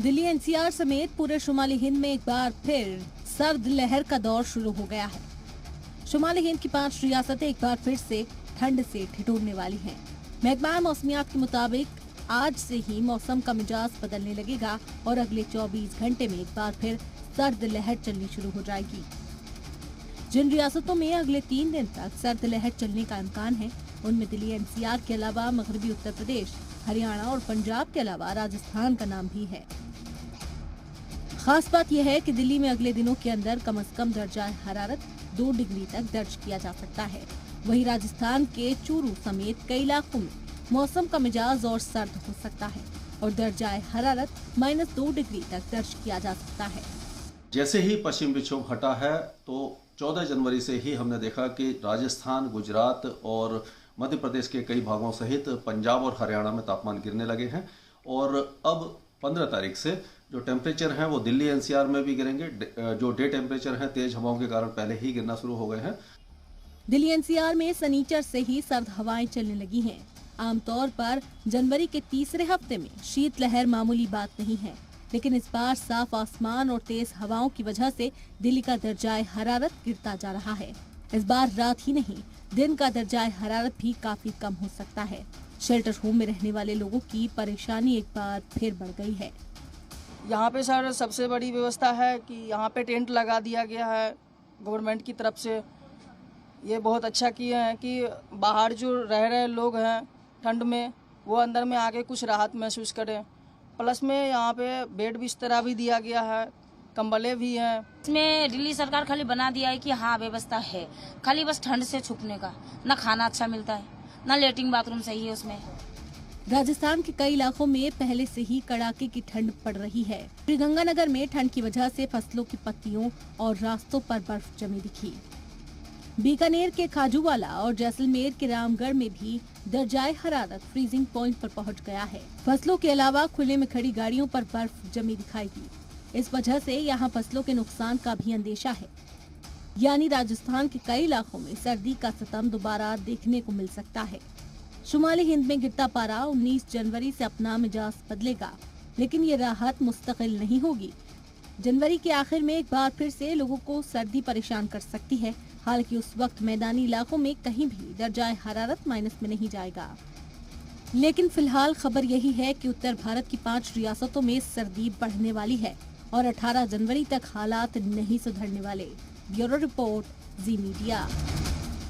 Delhi NCR समेत पूरे शुमाली हिंद में एक बार फिर सर्द लहर का दौर शुरू हो गया है। शुमाली हिंद की 5 रियासतें एक बार फिर से ठंड से ठिठुरने वाली हैं। महकमा मौसमियात के मुताबिक आज से ही मौसम का मिजाज बदलने लगेगा और अगले 24 घंटे में एक बार फिर सर्द लहर चलनी शुरू हो जाएगी। जिन रियासतों में अगले 3 दिन तक सर्द लहर चलने का इम्कान है, उनमें दिल्ली एनसीआर के अलावा मगरबी उत्तर प्रदेश, हरियाणा और पंजाब के अलावा राजस्थान का नाम भी है। खास बात यह है कि दिल्ली में अगले दिनों के अंदर कम से कम दर्जा हरारत 2 डिग्री तक दर्ज किया जा सकता है। वहीं राजस्थान के चूरू समेत कई इलाकों में मौसम का मिजाज और सर्द हो सकता है और दर्जा हरारत -2 डिग्री तक दर्ज किया जा सकता है। जैसे ही पश्चिम विक्षोभ हटा है तो 14 जनवरी से ही हमने देखा कि राजस्थान, गुजरात और मध्य प्रदेश के कई भागों सहित पंजाब और हरियाणा में तापमान गिरने लगे हैं और अब 15 तारीख से जो टेम्परेचर हैं वो दिल्ली एनसीआर में भी गिरेंगे। जो डे टेम्परेचर हैं तेज हवाओं के कारण पहले ही गिरना शुरू हो गए हैं। दिल्ली एनसीआर में शनिचर से ही सर्द हवाएं चलने लगी हैं। आमतौर पर जनवरी के तीसरे हफ्ते में शीतलहर मामूली बात नहीं है, लेकिन इस बार साफ आसमान और तेज हवाओं की वजह से दिल्ली का दर्जाए हरारत गिरता जा रहा है। इस बार रात ही नहीं, दिन का दर्जाए हरारत भी काफी कम हो सकता है। शेल्टर होम में रहने वाले लोगों की परेशानी एक बार फिर बढ़ गई है। यहाँ पे सर सबसे बड़ी व्यवस्था है कि यहाँ पे टेंट लगा दिया गया है गवर्नमेंट की तरफ से। ये बहुत अच्छा किए हैं कि बाहर जो रह रहे लोग हैं ठंड में, वो अंदर में आके कुछ राहत महसूस करें। प्लस में यहाँ पे बेड बिस्तरा भी दिया गया है, कंबले भी हैं। इसमें दिल्ली सरकार खाली बना दिया है कि हाँ व्यवस्था है, खाली बस ठंड से छुपने का। ना खाना अच्छा मिलता है, ना लेटरिन बाथरूम सही है उसमें। राजस्थान के कई इलाकों में पहले से ही कड़ाके की ठंड पड़ रही है। श्रीगंगानगर में ठंड की वजह से फसलों की पत्तियों और रास्तों पर बर्फ जमी दिखी। बीकानेर के खाजूवाला और जैसलमेर के रामगढ़ में भी दर्जाए हरारत फ्रीजिंग पॉइंट पर पहुंच गया है। फसलों के अलावा खुले में खड़ी गाड़ियों पर बर्फ जमी दिखाई दी। इस वजह से यहाँ फसलों के नुकसान का भी अंदेशा है। यानी राजस्थान के कई इलाकों में सर्दी का सितम दोबारा देखने को मिल सकता है। शुमाली हिंद में गिरता पारा 19 जनवरी से अपना मिजाज बदलेगा, लेकिन ये राहत मुस्तकिल नहीं होगी। जनवरी के आखिर में एक बार फिर से लोगों को सर्दी परेशान कर सकती है। हालांकि उस वक्त मैदानी इलाकों में कहीं भी दर्जाए हरारत माइनस में नहीं जाएगा। लेकिन फिलहाल खबर यही है कि उत्तर भारत की 5 रियासतों में सर्दी बढ़ने वाली है और 18 जनवरी तक हालात नहीं सुधरने वाले। ब्यूरो रिपोर्ट, जी मीडिया।